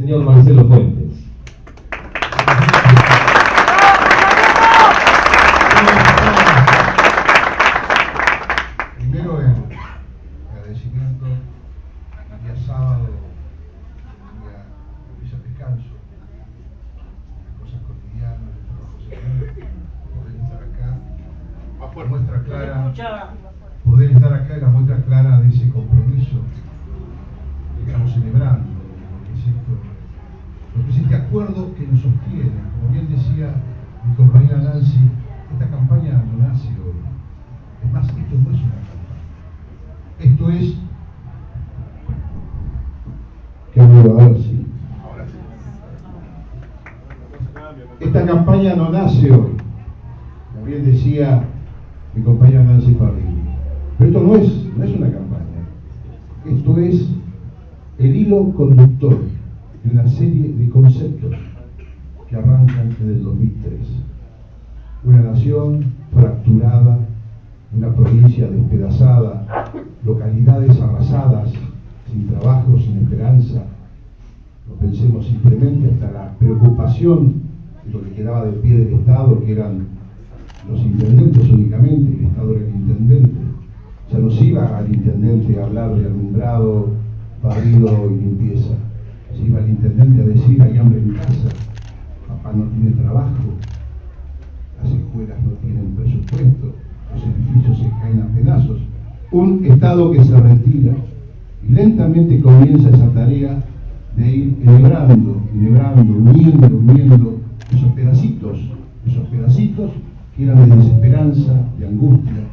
Señor Marcelo Fuentes. Primero el agradecimiento el día sábado, el día de descanso, las cosas cotidianas, el trabajo semanal, poder estar acá, muestra clara, poder estar acá es la muestra clara de ese compromiso que estamos celebrando, lo que es este acuerdo que nos sostiene. Como bien decía mi compañera Nancy, esta campaña no nace hoy. Es más, esto no es una campaña. Esto es... ¿Qué vuelvo a ver si? Ahora sí. Esta campaña no nace hoy. Como bien decía mi compañera Nancy Parrilli. Pero esto no es una campaña. Esto es el hilo conductor de una serie de conceptos que arrancan desde el 2003. Una nación fracturada, una provincia despedazada, localidades arrasadas, sin trabajo, sin esperanza. No pensemos simplemente hasta la preocupación de lo que quedaba de pie del Estado, que eran los intendentes únicamente, el Estado era el intendente. Ya no se iba al intendente a hablar de alumbrado, barrido y limpieza. Se iba al intendente a decir: hay hambre en casa, papá no tiene trabajo, las escuelas no tienen presupuesto, los edificios se caen a pedazos. Un Estado que se retira y lentamente comienza esa tarea de ir enhebrando, uniendo esos pedacitos que eran de desesperanza, de angustia.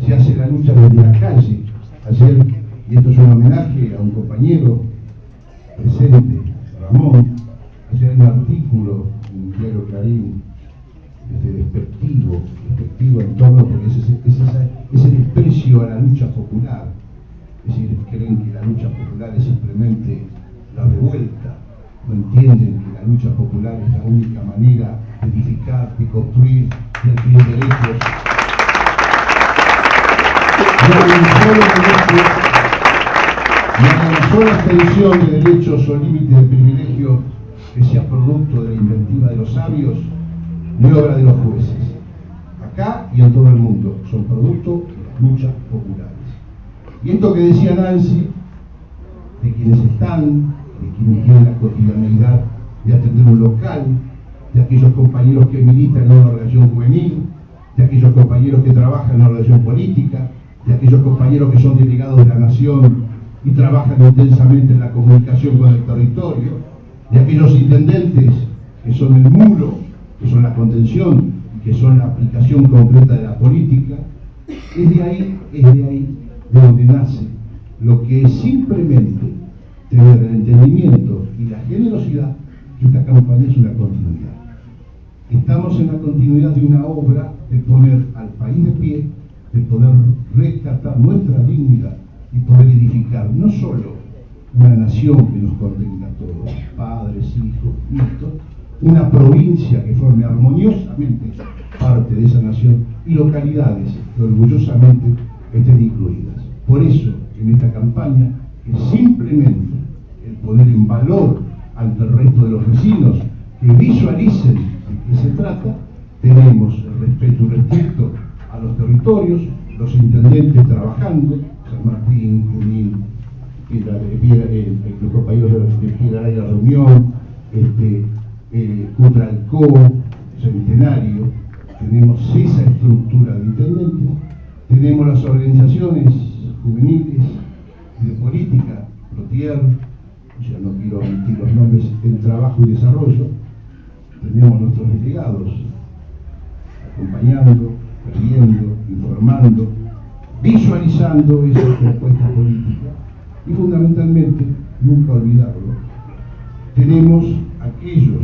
Se hace la lucha desde la calle. Ayer, y esto es un homenaje a un compañero presente, Ramón, ayer en un artículo en el diario Clarín, despectivo en torno, porque es el desprecio a la lucha popular. Es decir, creen que la lucha popular es simplemente la revuelta, no entienden que la lucha popular es la única manera de edificar, de construir, de adquirir derechos. No hay una sola extensión de derechos o límites de privilegio que sea producto de la inventiva de los sabios ni obra de los jueces. Acá y en todo el mundo son producto de las luchas populares. Y esto que decía Nancy, de quienes están, de quienes tienen la cotidianeidad de atender un local, de aquellos compañeros que militan en una organización juvenil, de aquellos compañeros que trabajan en una organización política, de aquellos compañeros que son delegados de la nación y trabajan intensamente en la comunicación con el territorio, de aquellos intendentes que son el muro, que son la contención y que son la aplicación concreta de la política. Es de ahí de donde nace lo que es simplemente tener el entendimiento y la generosidad que esta campaña es una continuidad. Estamos en la continuidad de una obra de poner al país de pie, de poder rescatar nuestra dignidad y poder edificar no solo una nación que nos contenga a todos, padres, hijos, nietos, una provincia que forme armoniosamente parte de esa nación y localidades que orgullosamente estén incluidas. Por eso, en esta campaña, es simplemente el poner en valor ante el resto de los vecinos que visualicen de qué se trata, tenemos el respeto irrestricto a los territorios, los intendentes trabajando, San Martín, Junín, los compañeros de Piedra de la Reunión, Cutralcó, Centenario, tenemos esa estructura de intendentes, tenemos las organizaciones juveniles y de política, Protier, ya no quiero omitir los nombres, en trabajo y desarrollo, tenemos nuestros delegados acompañando, pidiendo, informando, visualizando esa propuesta política y fundamentalmente, nunca olvidarlo, tenemos aquellos